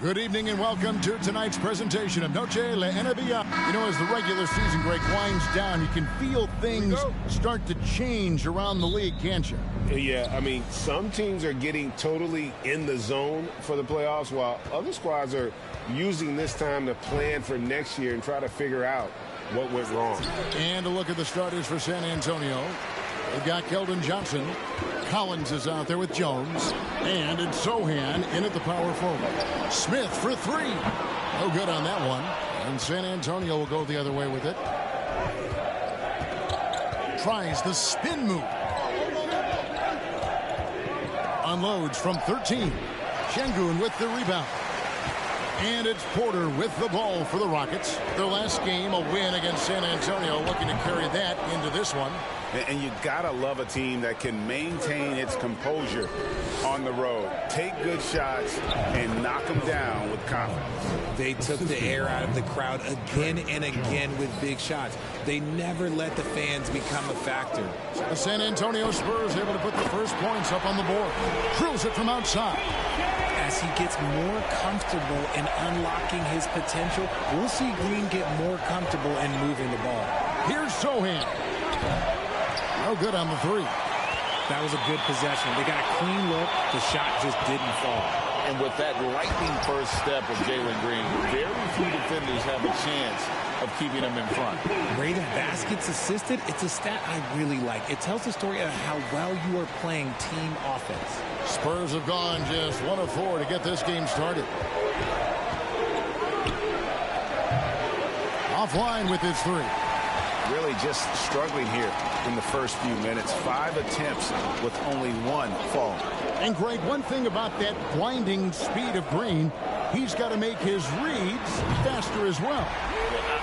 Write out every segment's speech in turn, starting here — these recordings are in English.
Good evening and welcome to tonight's presentation of Noche La NBA. You know, as the regular season, Greg, winds down, you can feel things start to change around the league, can't you? Yeah, I mean, some teams are getting totally in the zone for the playoffs, while other squads are using this time to plan for next year and try to figure out what went wrong. And a look at the starters for San Antonio. They've got Keldon Johnson. Collins is out there with Jones. And it's Sohan in at the power forward. Smith for three. No good on that one. And San Antonio will go the other way with it. Tries the spin move. Unloads from 13. Şengün with the rebound. And it's Porter with the ball for the Rockets. Their last game, a win against San Antonio, looking to carry that into this one. And you gotta love a team that can maintain its composure on the road. Take good shots and knock them down with confidence. They took the air out of the crowd again and again with big shots. They never let the fans become a factor. The San Antonio Spurs able to put the first points up on the board. Drills it from outside. As he gets more comfortable in unlocking his potential, we'll see Green get more comfortable in moving the ball. Here's Sohan. No good on the three. That was a good possession. They got a clean look. The shot just didn't fall. And with that lightning first step of Jalen Green, very few defenders have a chance of keeping him in front. Rate of baskets assisted, it's a stat I really like. It tells the story of how well you are playing team offense. Spurs have gone just 1 of 4 to get this game started. Offline with his three. Really just struggling here in the first few minutes. 5 attempts with only 1 fall. And Greg, one thing about that blinding speed of Green, he's got to make his reads faster as well.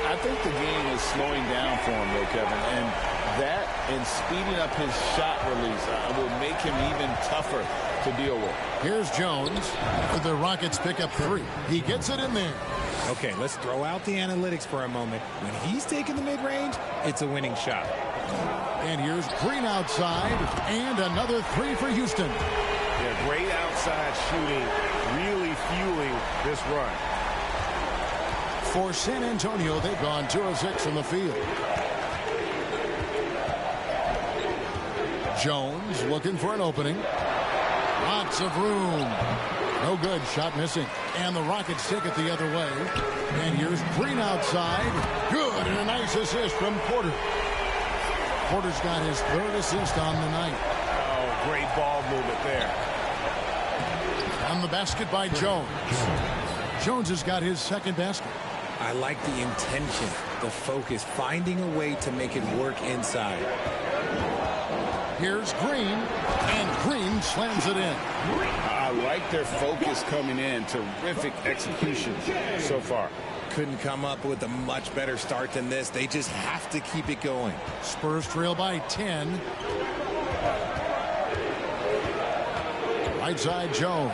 I think the game is slowing down for him, though, Kevin. And that and speeding up his shot release will make him even tougher to deal with. Here's Jones. The Rockets pick up 3. He gets it in there. Okay, let's throw out the analytics for a moment. When he's taking the mid-range, it's a winning shot. And here's Green outside, and another 3 for Houston. Yeah, great outside shooting, really fueling this run. For San Antonio, they've gone 2 of 6 from the field. Jones looking for an opening. Lots of room. No good. Shot missing. And the Rockets take it the other way. And here's Green outside. Good. And a nice assist from Porter. Porter's got his 3rd assist on the night. Oh, great ball movement there. On the basket by Jones. Jones has got his 2nd basket. I like the intention, the focus, finding a way to make it work inside. Here's Green, and Green slams it in. I like their focus coming in. Terrific execution so far. Couldn't come up with a much better start than this. They just have to keep it going. Spurs trail by 10. Right side Jones.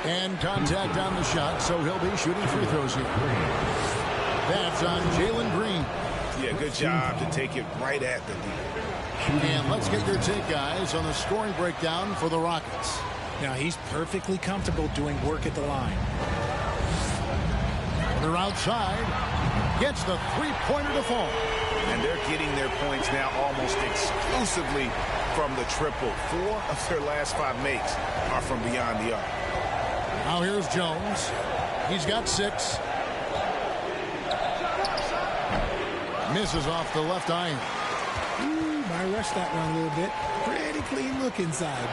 And contact on the shot, so he'll be shooting free throws here. That's on Jalen Green. Yeah, good job to take it right at the D. And let's get your take, guys, on the scoring breakdown for the Rockets. Now, he's perfectly comfortable doing work at the line. They're outside. Gets the three-pointer to fall. And they're getting their points now almost exclusively from the triple. 4 of their last 5 makes are from beyond the arc. Now here's Jones. He's got 6. Misses off the left iron. I rushed that one a little bit. Pretty clean look inside.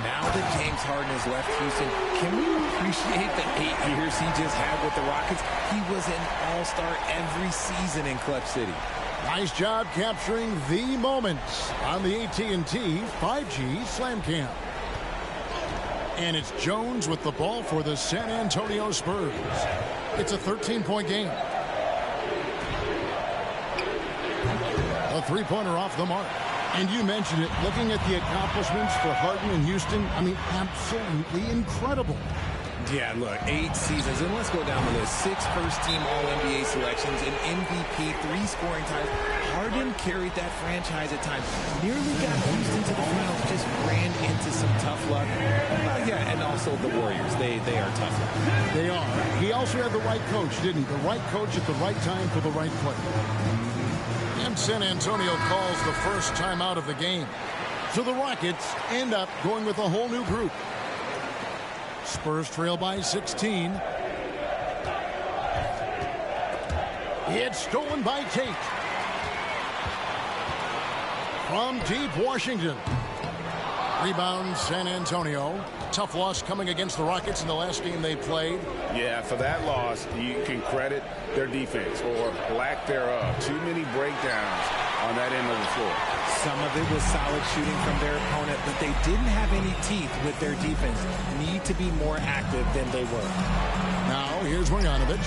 Now that James Harden has left Houston, can we appreciate the 8 years he just had with the Rockets? He was an all-star every season in Club City. Nice job capturing the moments on the AT&T 5G Slam Cam. And it's Jones with the ball for the San Antonio Spurs. It's a 13-point game. A three-pointer off the mark. And you mentioned it, looking at the accomplishments for Harden and Houston, I mean, absolutely incredible. Yeah, look, 8 seasons, and let's go down the list. 6 first-team All-NBA selections, an MVP, 3 scoring titles. Harden carried that franchise at times. Nearly got Houston to the finals, just ran into some tough luck. Yeah, and also also the Warriors. They are tough. They are. He also had the right coach, didn't he? The right coach at the right time for the right play. And San Antonio calls the first timeout of the game. So the Rockets end up going with a whole new group. Spurs trail by 16. It's stolen by Tate. From deep Washington. Rebound San Antonio. Tough loss coming against the Rockets in the last game they played. Yeah, for that loss, you can credit their defense or lack thereof. Too many breakdowns on that end of the floor. Some of it was solid shooting from their opponent, but they didn't have any teeth with their defense. Need to be more active than they were. Now, here's Marjanovic.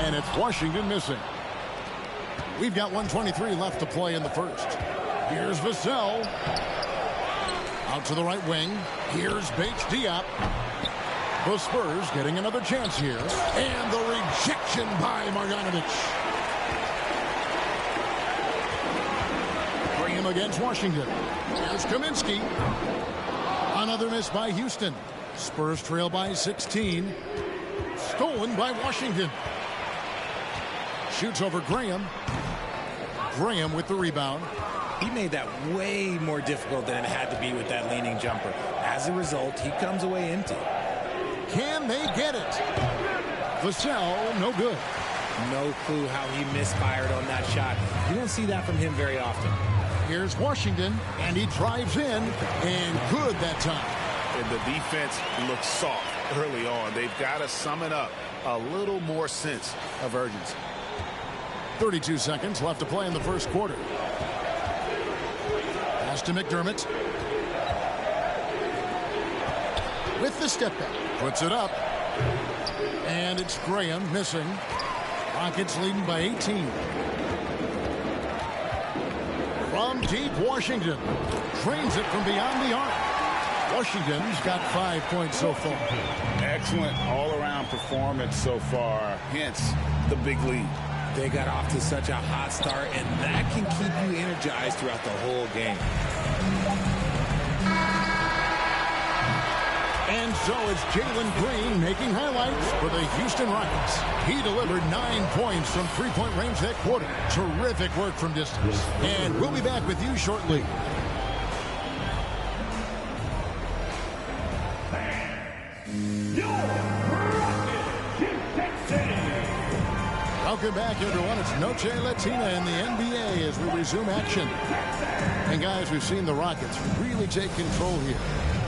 And it's Washington missing. We've got 1:23 left to play in the first. Here's Vassell. Out to the right wing. Here's Bates Diop. The Spurs getting another chance here. And the rejection by Marjanovic. Graham against Washington. Here's Kaminsky. Another miss by Houston. Spurs trail by 16. Stolen by Washington. Shoots over Graham. Graham with the rebound. He made that way more difficult than it had to be with that leaning jumper. As a result, he comes away empty. Can they get it? Vassell, no good. No clue how he misfired on that shot. You don't see that from him very often. Here's Washington, and he drives in, and good that time. And the defense looks soft early on. They've got to sum it up. A little more sense of urgency. 32 seconds left to play in the first quarter. Pass to McDermott. With the step back. Puts it up. And it's Graham missing. Rockets leading by 18. From deep Washington. Drains it from beyond the arc. Washington's got 5 points so far. Excellent all-around performance so far. Hence the big lead. They got off to such a hot start, and that can keep you energized throughout the whole game. And so it's Jalen Green making highlights for the Houston Rockets. He delivered 9 points from three-point range that quarter. Terrific work from distance. And we'll be back with you shortly. Welcome back, everyone. It's Noche Latina in the NBA as we resume action. And, guys, we've seen the Rockets really take control here.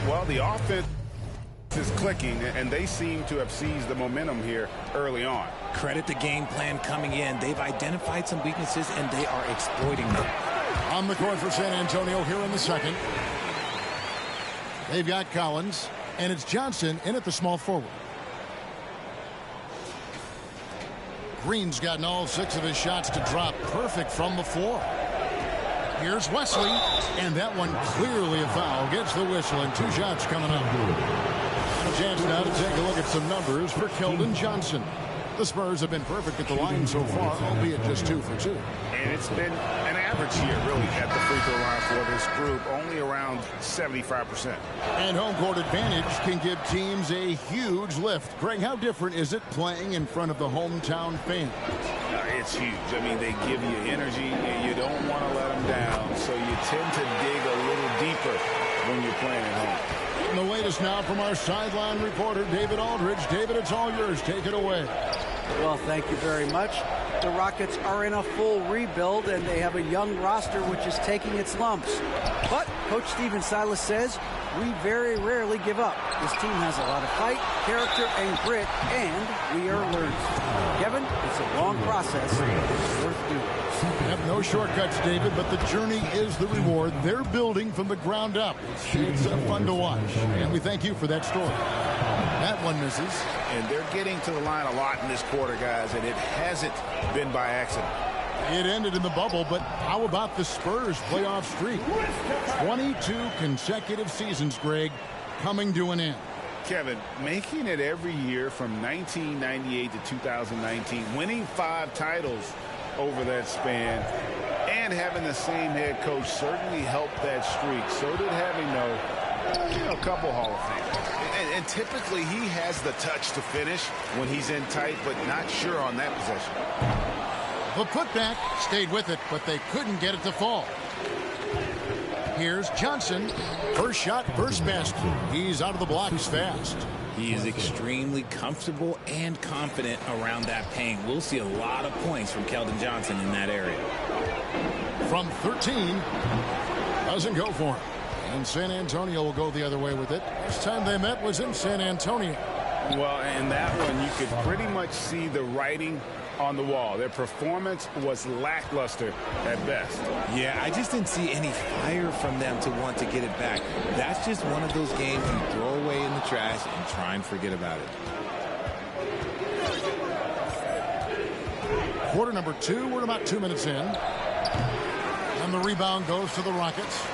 Well, the offense is clicking, and they seem to have seized the momentum here early on. Credit the game plan coming in. They've identified some weaknesses, and they are exploiting them. On the court for San Antonio here in the second. They've got Collins, and it's Johnson in at the small forward. Green's gotten all 6 of his shots to drop. Perfect from the floor. Here's Wesley, and that one clearly a foul. Gets the whistle, and 2 shots coming up. A chance now to take a look at some numbers for Keldon Johnson. The Spurs have been perfect at the line so far, albeit just 2 for 2. And it's been an average here, really, at the free throw line for this group, only around 75%. And home court advantage can give teams a huge lift. Greg, how different is it playing in front of the hometown fans? It's huge. I mean, they give you energy, and you don't want to let them down, so you tend to dig a little deeper when you're playing at home. And the latest now from our sideline reporter, David Aldridge. David, it's all yours. Take it away. Well, thank you very much. The Rockets are in a full rebuild, and they have a young roster which is taking its lumps. But Coach Stephen Silas says, we very rarely give up. This team has a lot of fight, character, and grit, and we are learning. Kevin, it's a long process. It's worth doing. Have no shortcuts, David, but the journey is the reward. They're building from the ground up. It's fun to watch, and we thank you for that story. That one misses. And they're getting to the line a lot in this quarter, guys, and it hasn't been by accident. It ended in the bubble, but how about the Spurs playoff streak? 22 consecutive seasons, Greg, coming to an end. Kevin, making it every year from 1998 to 2019, winning 5 titles over that span, and having the same head coach certainly helped that streak. So did having a couple Hall of Famers. typically he has the touch to finish when he's in tight, but not sure on that possession. The putback stayed with it, but they couldn't get it to fall. Here's Johnson. First shot, first basket. He's out of the blocks fast. He is extremely comfortable and confident around that paint. We'll see a lot of points from Keldon Johnson in that area. From 13, doesn't go for him. And San Antonio will go the other way with it. Last time they met was in San Antonio. Well, and that one, you could pretty much see the writing on the wall. Their performance was lackluster at best. Yeah, I just didn't see any fire from them to want to get it back. That's just one of those games you throw away in the trash and try and forget about it. Quarter number 2, we're about 2 minutes in. And the rebound goes to the Rockets.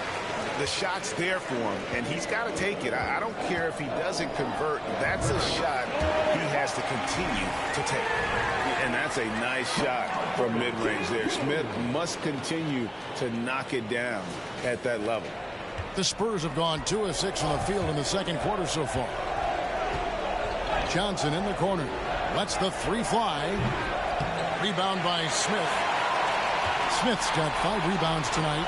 The shot's there for him, and he's got to take it. I don't care if he doesn't convert. That's a shot he has to continue to take. And that's a nice shot from mid-range there. Smith must continue to knock it down at that level. The Spurs have gone 2 of 6 from the field in the second quarter so far. Johnson in the corner. Lets the three fly. Rebound by Smith. Smith's got 5 rebounds tonight.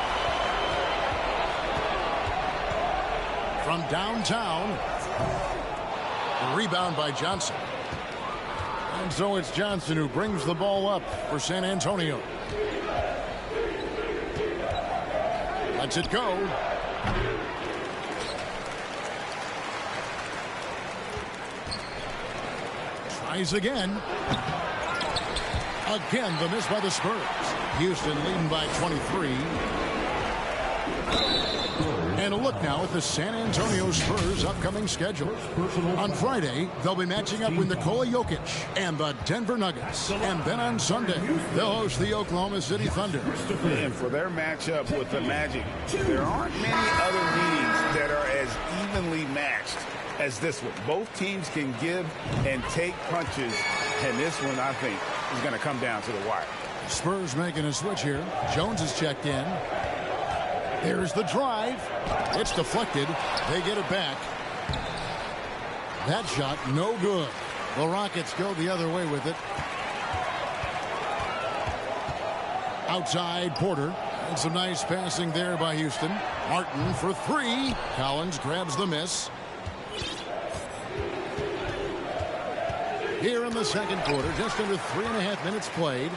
From downtown. The rebound by Johnson. And so it's Johnson who brings the ball up for San Antonio. Lets it go. Tries again. Again, the miss by the Spurs. Houston leading by 23. And a look now at the San Antonio Spurs' upcoming schedule. On Friday, they'll be matching up with Nikola Jokic and the Denver Nuggets. And then on Sunday, they'll host the Oklahoma City Thunder. And for their matchup with the Magic, there aren't many other meetings that are as evenly matched as this one. Both teams can give and take punches, and this one, I think, is going to come down to the wire. Spurs making a switch here. Jones is checked in. There's the drive. It's deflected. They get it back. That shot, no good. The Rockets go the other way with it. Outside, Porter. And some nice passing there by Houston. Martin for 3. Collins grabs the miss. Here in the second quarter, just under 3.5 minutes played.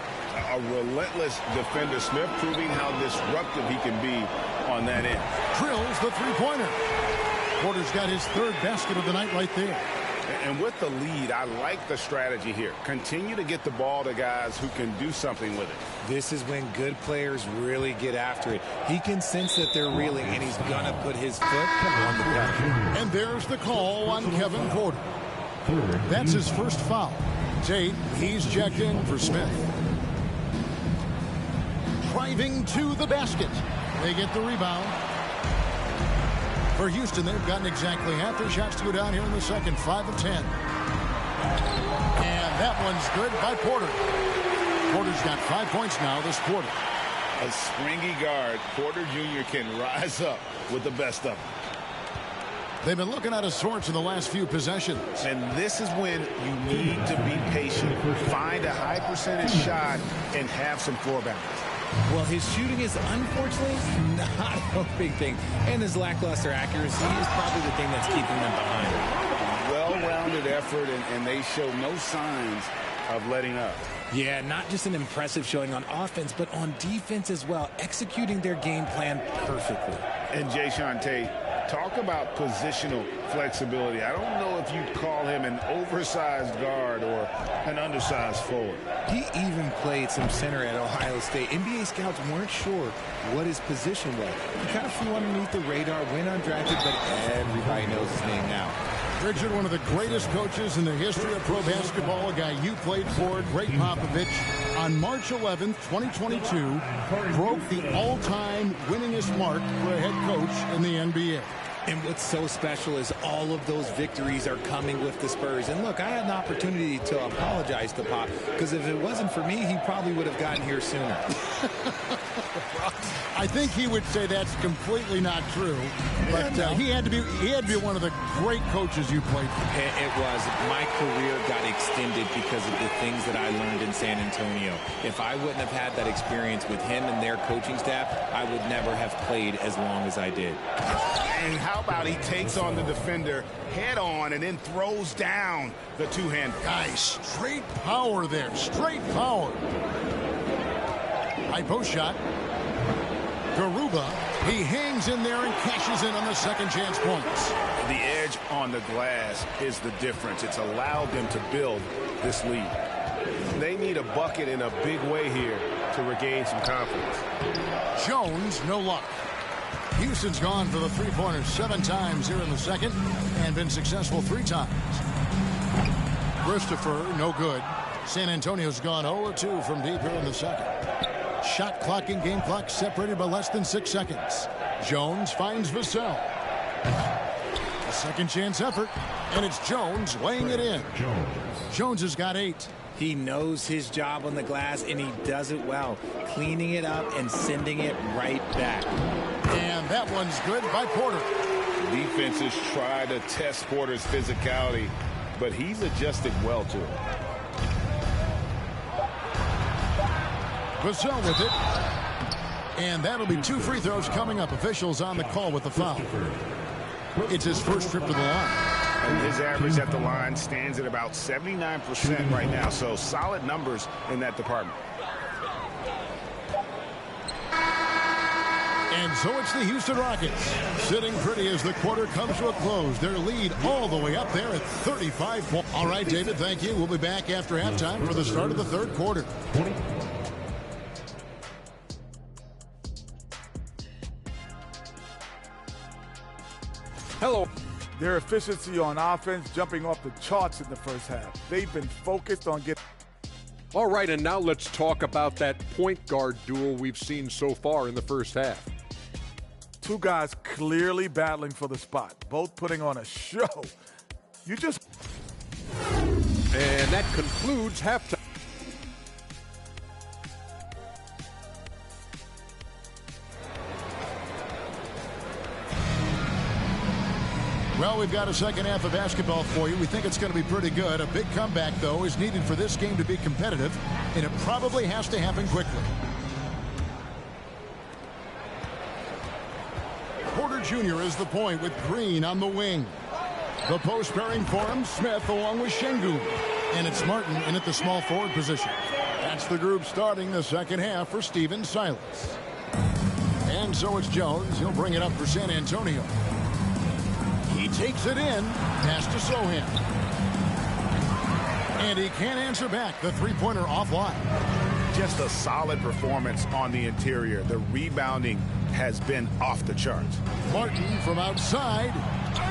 A relentless defender. Smith proving how disruptive he can be on that end. Drills the three-pointer. Porter's got his 3rd basket of the night right there. And with the lead, I like the strategy here. Continue to get the ball to guys who can do something with it. This is when good players really get after it. He can sense that they're reeling, and he's going to put his foot on the pedal. And there's the call on Kevin Porter. That's his first foul. Tate, he's checked in for Smith. Driving to the basket. They get the rebound. For Houston, they've gotten exactly half their shots to go down here in the second. 5 of 10. And that one's good by Porter. Porter's got 5 points now this quarter. A springy guard, Porter Jr. can rise up with the best of them. They've been looking out of sorts in the last few possessions. And this is when you need to be patient. Find a high percentage shot and have some floor balance. Well, his shooting is unfortunately not a big thing. And his lackluster accuracy is probably the thing that's keeping them behind. Well-rounded effort, and they show no signs of letting up. Yeah, not just an impressive showing on offense, but on defense as well, executing their game plan perfectly. And Jayshawn Tate, talk about positional flexibility. I don't know if you'd call him an oversized guard or an undersized forward. He even played some center at Ohio State. NBA scouts weren't sure what his position was. He kind of flew underneath the radar, went undrafted, but everybody knows his name now. Richard, one of the greatest coaches in the history of pro basketball, a guy you played for, Greg Popovich, on March 11th, 2022, broke the all-time winningest mark for a head coach in the NBA. And what's so special is all of those victories are coming with the Spurs. And look, I had an opportunity to apologize to Pop, because if it wasn't for me, he probably would have gotten here sooner. I think he would say that's completely not true. But he had to be one of the great coaches you played for. It was. My career got extended because of the things that I learned in San Antonio. If I wouldn't have had that experience with him and their coaching staff, I would never have played as long as I did. And how about he takes on the defender head on and then throws down the two-hand. Guys, straight power there. Straight power. High post shot. Garuba. He hangs in there and cashes in on the second chance points. The edge on the glass is the difference. It's allowed them to build this lead. They need a bucket in a big way here to regain some confidence. Jones, no luck. Houston's gone for the three-pointers 7 times here in the second and been successful 3 times. Christopher, no good. San Antonio's gone 0-2 from deep here in the second. Shot clock and game clock separated by less than 6 seconds. Jones finds Vassell. A second chance effort, and it's Jones laying it in. Jones has got 8. He knows his job on the glass, and he does it well, cleaning it up and sending it right back. And that one's good by Porter. Defenses try to test Porter's physicality, but he's adjusted well to it. Vassell with it. And that'll be 2 free throws coming up. Officials on the call with the foul. It's his first trip to the line. And his average at the line stands at about 79% right now, so solid numbers in that department. And so it's the Houston Rockets sitting pretty as the quarter comes to a close. Their lead all the way up there at 35 points. All right, David, thank you. We'll be back after halftime for the start of the third quarter. Hello. Their efficiency on offense jumping off the charts in the first half. They've been focused on getting. All right, and now let's talk about that point guard duel we've seen so far in the first half. 2 guys clearly battling for the spot, both putting on a show. And that concludes halftime. Well, we've got a second half of basketball for you. We think it's going to be pretty good. A big comeback, though, is needed for this game to be competitive, and it probably has to happen quickly. Porter Jr. is the point with Green on the wing. The post pairing for him, Smith along with Şengün. And it's Martin in at the small forward position. That's the group starting the second half for Stephen Silas. And so it's Jones. He'll bring it up for San Antonio. He takes it in. Pass to Sohan. And he can't answer back. The three-pointer offline. Just a solid performance on the interior. The rebounding has been off the charts. Martin from outside.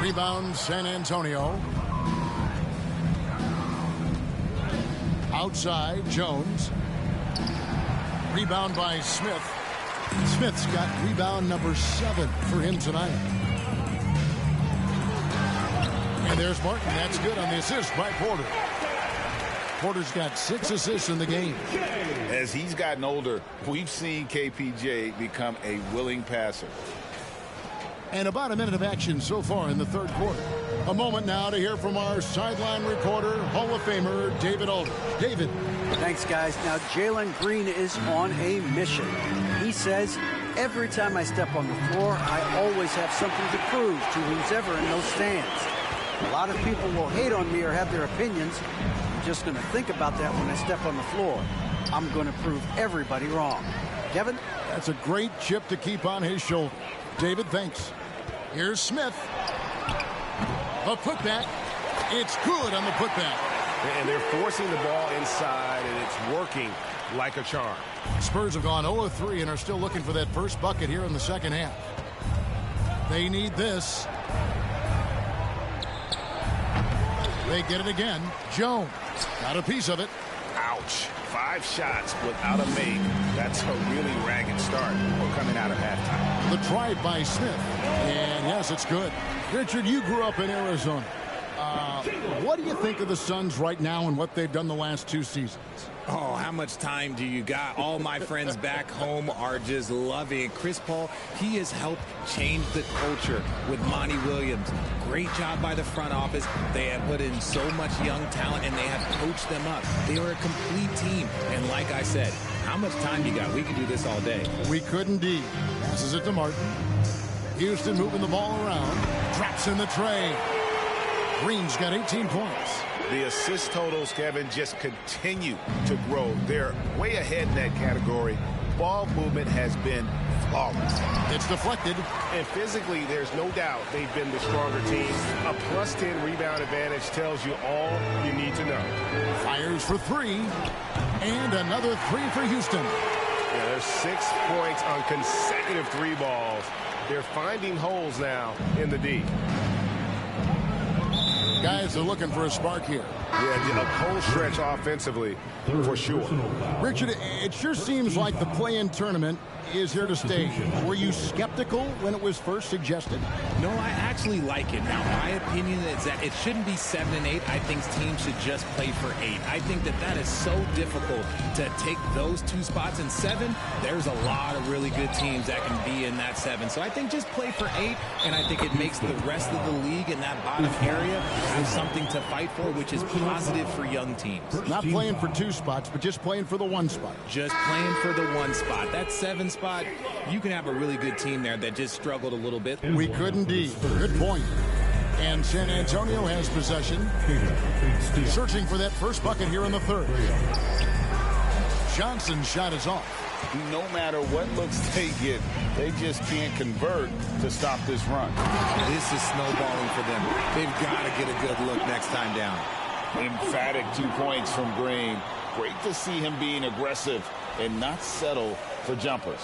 Rebound San Antonio. Outside, Jones. Rebound by Smith. Smith's got rebound number 7 for him tonight. And there's Martin. That's good on the assist by Porter. Porter's got 6 assists in the game. As he's gotten older, we've seen KPJ become a willing passer. And about a minute of action so far in the third quarter. A moment now to hear from our sideline reporter, Hall of Famer David Aldridge. David. Thanks, guys. Now, Jalen Green is on a mission. He says, every time I step on the floor, I always have something to prove to who's ever in those stands. A lot of people will hate on me or have their opinions. I'm just going to think about that when I step on the floor. I'm going to prove everybody wrong. Kevin? That's a great chip to keep on his shoulder. David, thanks. Here's Smith. A putback. It's good on the putback. And they're forcing the ball inside, and it's working like a charm. Spurs have gone 0-3 and are still looking for that first bucket here in the second half. They need this. They get it again. Jones got a piece of it. Ouch. 5 shots without a make. That's a really ragged start for coming out of halftime. The try by Smith. And yes, it's good. Richard, you grew up in Arizona. What do you think of the Suns right now and what they've done the last 2 seasons? Oh, how much time do you got? All my friends back home are just loving it. Chris Paul, he has helped change the culture with Monty Williams. Great job by the front office. They have put in so much young talent, and they have coached them up. They are a complete team. And like I said, how much time you got? We can do this all day. We could indeed. Passes it to Martin. Houston moving the ball around. Drops in the tray. Green's got 18 points. The assist totals, Kevin, just continue to grow. They're way ahead in that category. Ball movement has been flawless. It's deflected. And physically, there's no doubt they've been the stronger team. A +10 rebound advantage tells you all you need to know. Fires for 3. And another 3 for Houston. Yeah, there's 6 points on consecutive 3 balls. They're finding holes now in the D. Guys are looking for a spark here. Yeah, a cold stretch offensively, for sure. Richard, it sure seems like the play-in tournament is here to stay. Were you skeptical when it was first suggested? No, I actually like it. Now, my opinion is that it shouldn't be 7 and 8. I think teams should just play for 8. I think that is so difficult to take those 2 spots. In 7, there's a lot of really good teams that can be in that 7. So I think just play for 8, and I think it makes the rest of the league in that bottom area have something to fight for, which is positive for young teams. Not playing for 2 spots, but just playing for the 1 spot. Just playing for the 1 spot. That 7 spot, you can have a really good team there that just struggled a little bit. We could indeed. Good point. And San Antonio has possession. Searching for that first bucket here in the 3rd. Johnson's shot is off. No matter what looks they get, they just can't convert to stop this run. This is snowballing for them. They've got to get a good look next time down. Emphatic 2 points from Green. Great to see him being aggressive and not settle for jumpers.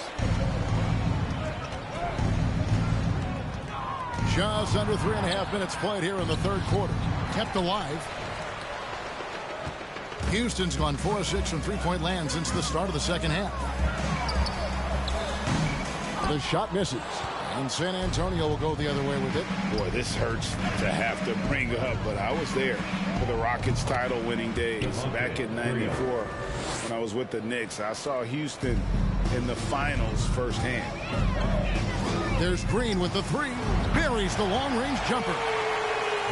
Just under 3.5 minutes played here in the 3rd quarter. Kept alive. Houston's gone 4 of 6 from 3-point land since the start of the 2nd half. The shot misses. And San Antonio will go the other way with it. Boy, this hurts to have to bring up, but I was there for the Rockets title winning days back in '94 when I was with the Knicks. I saw Houston in the finals firsthand. There's Green with the 3. Buries the long-range jumper.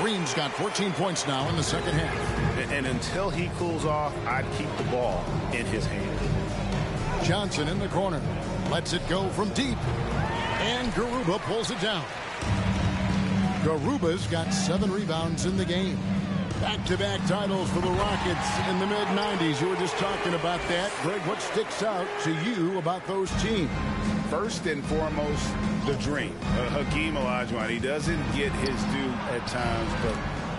Green's got 14 points now in the 2nd half. And until he cools off, I'd keep the ball in his hand. Johnson in the corner. Lets it go from deep. And Garuba pulls it down. Garuba's got 7 rebounds in the game. Back-to-back titles for the Rockets in the mid-90s. You were just talking about that. Greg, what sticks out to you about those teams? First and foremost, the dream. Hakeem Olajuwon, he doesn't get his due at times, but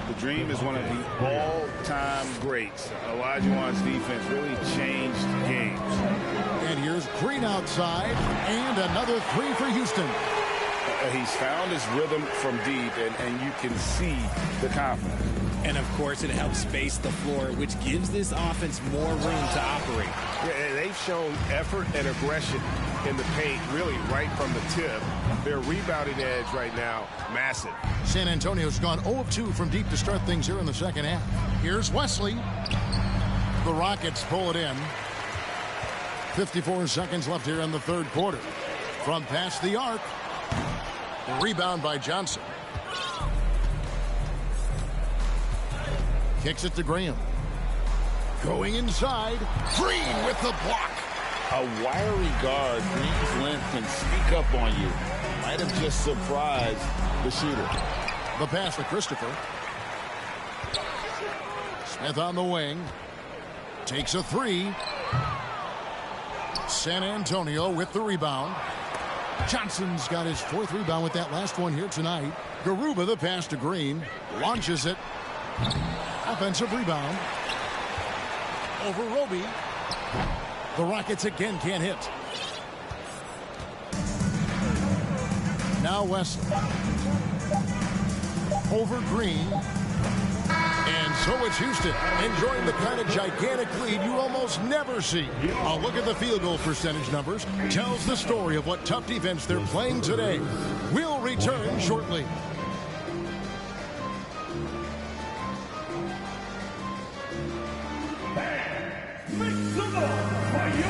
the dream is one of the all-time greats. Olajuwon's defense really changed games. And here's Green outside, and another 3 for Houston. He's found his rhythm from deep, and you can see the confidence. And, of course, it helps space the floor, which gives this offense more room to operate. Yeah, they've shown effort and aggression in the paint, really right from the tip. Their rebounding edge right now, massive. San Antonio's gone 0 of 2 from deep to start things here in the 2nd half. Here's Wesley. The Rockets pull it in. 54 seconds left here in the 3rd quarter. From past the arc. Rebound by Johnson. Kicks it to Graham. Going inside. Green with the block. A wiry guard, Green's length can sneak up on you. Might have just surprised the shooter. The pass to Christopher. Smith on the wing. Takes a 3. San Antonio with the rebound. Johnson's got his 4th rebound with that last one here tonight. Garuba, the pass to Green. Launches it. Offensive rebound. Over Roby. The Rockets again can't hit. Now Wesley. Over Green. And So it's Houston enjoying the kind of gigantic lead you almost never see. A look at the field goal percentage numbers tells the story of what tough defense they're playing today. We'll return shortly.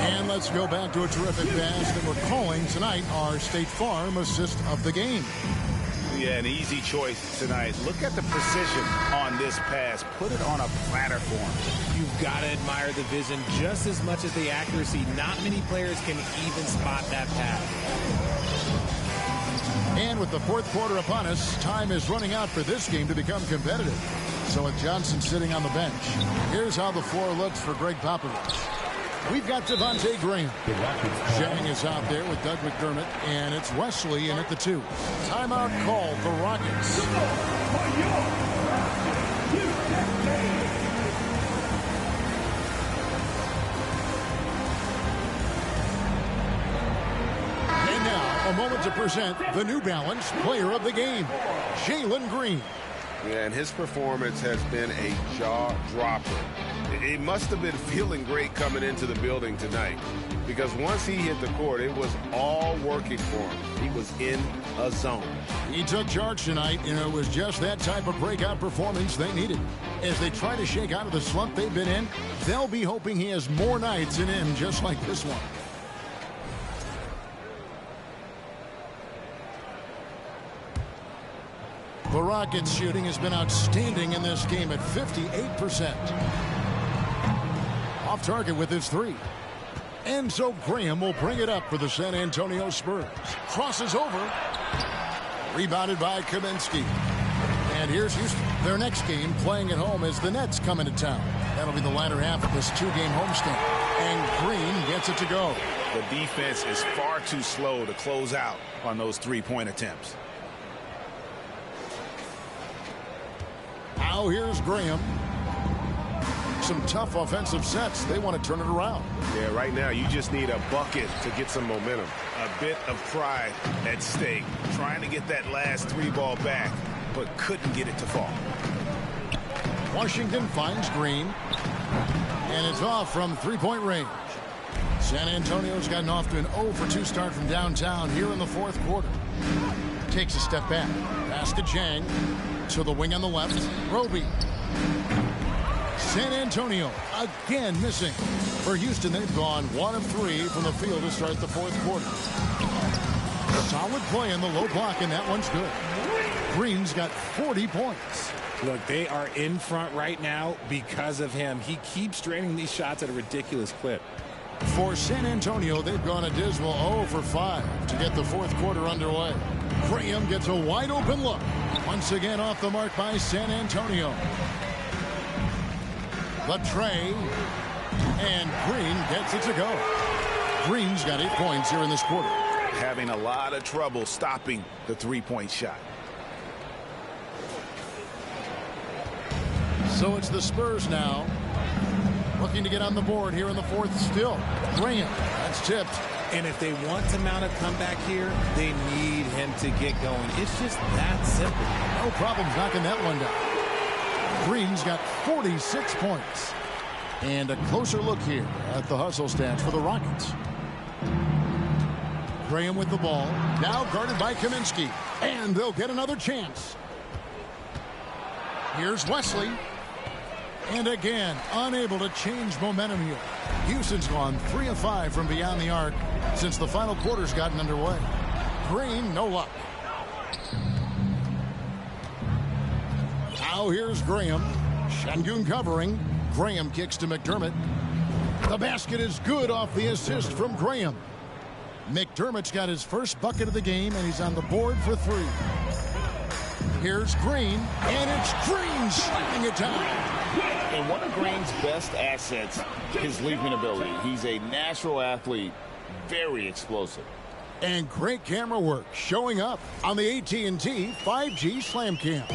And let's go back to a terrific pass that we're calling tonight our State Farm assist of the game. Yeah, an easy choice tonight. Look at the precision on this pass. Put it on a platter for him. You've got to admire the vision just as much as the accuracy. Not many players can even spot that pass. And with the fourth quarter upon us, time is running out for this game to become competitive. So with Johnson sitting on the bench, here's how the floor looks for Greg Popovich. We've got Devontae Graham. Jang is out there with Doug McDermott, and it's Wesley in at the 2. Timeout call for Rockets. And now, a moment to present the New Balance Player of the Game, Jalen Green. Yeah, and his performance has been a jaw-dropper. He must have been feeling great coming into the building tonight, because once he hit the court, it was all working for him. He was in a zone. He took charge tonight, and it was just that type of breakout performance they needed. As they try to shake out of the slump they've been in, they'll be hoping he has more nights in him just like this one. The Rockets' shooting has been outstanding in this game at 58%. Off target with his 3. And so Graham will bring it up for the San Antonio Spurs. Crosses over. Rebounded by Kaminsky. And here's Houston. Their next game playing at home as the Nets come into town. That'll be the latter half of this 2-game homestand. And Green gets it to go. The defense is far too slow to close out on those three-point attempts. Now here's Graham. Some tough offensive sets. They want to turn it around. Yeah, right now you just need a bucket to get some momentum. A bit of pride at stake. Trying to get that last 3-ball back, but couldn't get it to fall. Washington finds Green. And it's off from 3-point range. San Antonio's gotten off to an 0-for-2 start from downtown here in the fourth quarter. Takes a step back. Pass to Jang. To the wing on the left. Roby. San Antonio again missing. For Houston, they've gone 1 of 3 from the field to start the fourth quarter. Solid play in the low block, and that one's good. Green's got 40 points. Look, they are in front right now because of him. He keeps draining these shots at a ridiculous clip. For San Antonio, they've gone a dismal 0-for-5 to get the fourth quarter underway. Graham gets a wide open look. Once again off the mark by San Antonio. The tray. And Green gets it to go. Green's got 8 points here in this quarter. Having a lot of trouble stopping the three-point shot. So it's the Spurs now. Looking to get on the board here in the fourth still. Graham, that's tipped. And if they want to mount a comeback here, they need him to get going. It's just that simple. No problems knocking that one down. Green's got 46 points. And a closer look here at the hustle stats for the Rockets. Graham with the ball. Now guarded by Kaminsky. And they'll get another chance. Here's Wesley. And again, unable to change momentum here. Houston's gone 3 of 5 from beyond the arc since the final quarter's gotten underway. Green, no luck. Now here's Graham. Şengün covering. Graham kicks to McDermott. The basket is good off the assist from Graham. McDermott's got his first bucket of the game, and he's on the board for 3. Here's Green, and it's Green slapping it down. And one of Green's best assets, his leaping ability. He's a natural athlete, very explosive. And great camera work showing up on the AT&T 5G Slam Cam.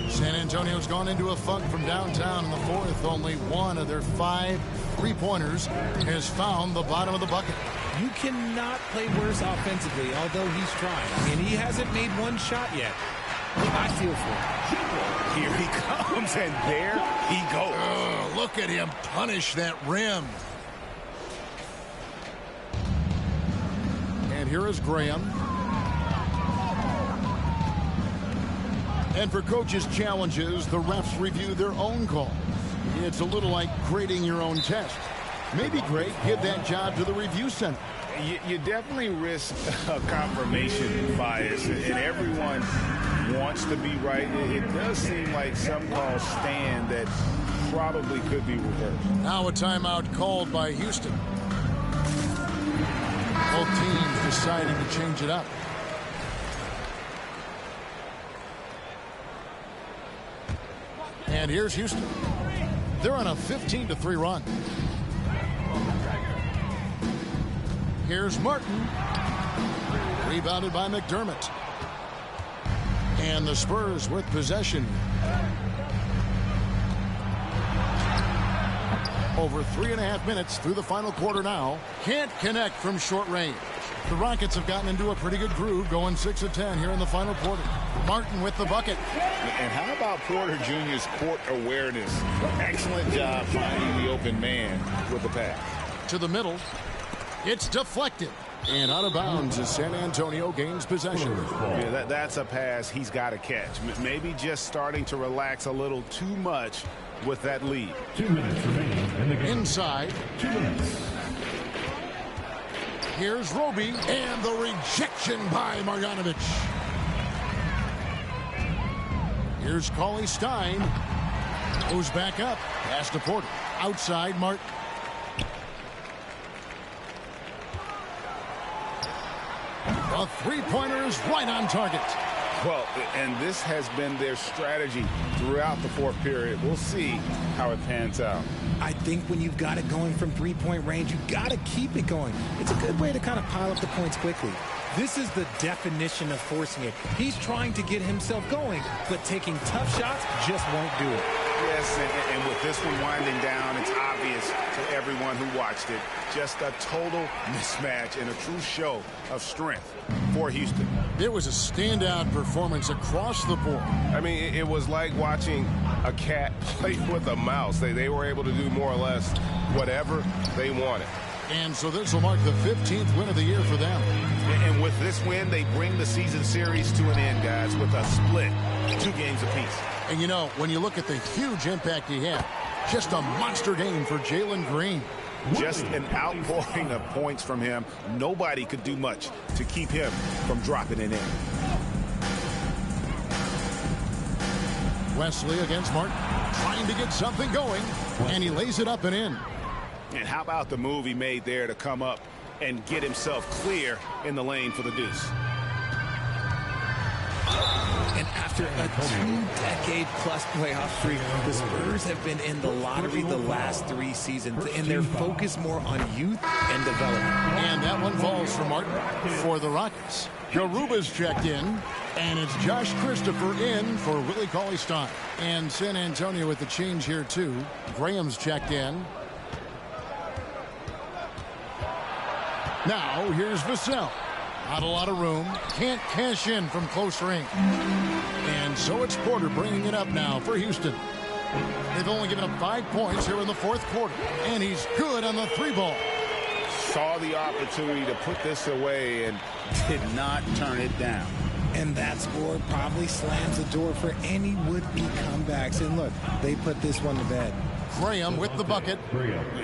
San Antonio's gone into a funk from downtown in the fourth. Only one of their 5 3-pointers has found the bottom of the bucket. You cannot play worse offensively, although he's trying. And he hasn't made one shot yet. I feel for him. Here he comes, and there he goes. Oh, look at him punish that rim. And here is Graham. And for coaches' challenges, the refs review their own calls. It's a little like grading your own test. Maybe, Greg, give that job to the review center. You definitely risk a confirmation bias, and everyone wants to be right. It does seem like some calls stand that probably could be reversed. Now a timeout called by Houston. Both teams deciding to change it up. And here's Houston. They're on a 15-3 run. Here's Martin. Rebounded by McDermott. And the Spurs with possession. Over 3.5 minutes through the final quarter now. Can't connect from short range. The Rockets have gotten into a pretty good groove, going 6 of 10 here in the final quarter. Martin with the bucket. And how about Porter Jr.'s court awareness? Excellent job finding the open man with the pass. To the middle. It's deflected. And out of bounds as San Antonio gains possession. Yeah, that's a pass he's got to catch. Maybe just starting to relax a little too much with that lead. 2 minutes remaining in the game. Inside. 2 minutes. Here's Roby. And the rejection by Marjanovic. Here's Cauley Stein. Goes back up. Pass to Porter. Outside Martin. The three-pointer is right on target. Well, and this has been their strategy throughout the fourth period. We'll see how it pans out. I think when you've got it going from three-point range, you've got to keep it going. It's a good way to kind of pile up the points quickly. This is the definition of forcing it. He's trying to get himself going, but taking tough shots just won't do it. Yes, and with this one winding down, it's obvious to everyone who watched it. Just a total mismatch and a true show of strength for Houston. It was a standout performance across the board. I mean, it was like watching a cat play with a mouse. They were able to do more or less whatever they wanted. And so this will mark the 15th win of the year for them. And with this win, they bring the season series to an end, guys, with a split, 2 games apiece. And you know, when you look at the huge impact he had, just a monster game for Jalen Green. Just an outpouring of points from him. Nobody could do much to keep him from dropping it in. Wesley against Martin, trying to get something going, and he lays it up and in. And how about the move he made there to come up and get himself clear in the lane for the deuce? And after a 2-decade-plus playoff streak, the Spurs have been in the lottery the last 3 seasons, and they're focused more on youth and development. And that one falls for Martin for the Rockets. Garuba's checked in, and it's Josh Christopher in for Willie Cauley-Stein. And San Antonio with the change here, too. Graham's checked in. Now, here's Vassell. Not a lot of room. Can't cash in from close range. And so it's Porter bringing it up now for Houston. They've only given up 5 points here in the fourth quarter. And he's good on the 3-ball. Saw the opportunity to put this away and did not turn it down. And that score probably slams the door for any would-be comebacks. And look, they put this one to bed. Graham with the bucket.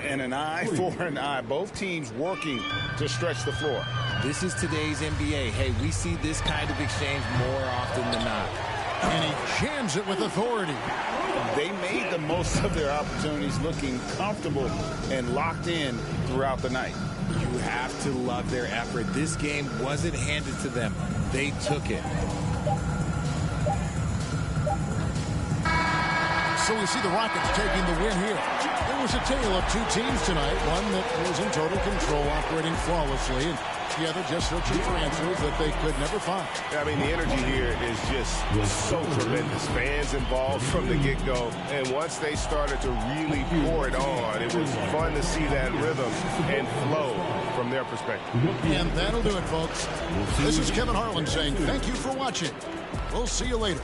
And an eye for an eye. Both teams working to stretch the floor. This is today's NBA. Hey, we see this kind of exchange more often than not. And he jams it with authority. They made the most of their opportunities, looking comfortable and locked in throughout the night. You have to love their effort. This game wasn't handed to them. They took it. So we see the Rockets taking the win here. It was a tale of 2 teams tonight. One that was in total control, operating flawlessly, and the other just searching for answers that they could never find. I mean, the energy here is just so tremendous. Fans involved from the get-go. And once they started to really pour it on, it was fun to see that rhythm and flow from their perspective. And that'll do it, folks. This is Kevin Harlan saying thank you for watching. We'll see you later.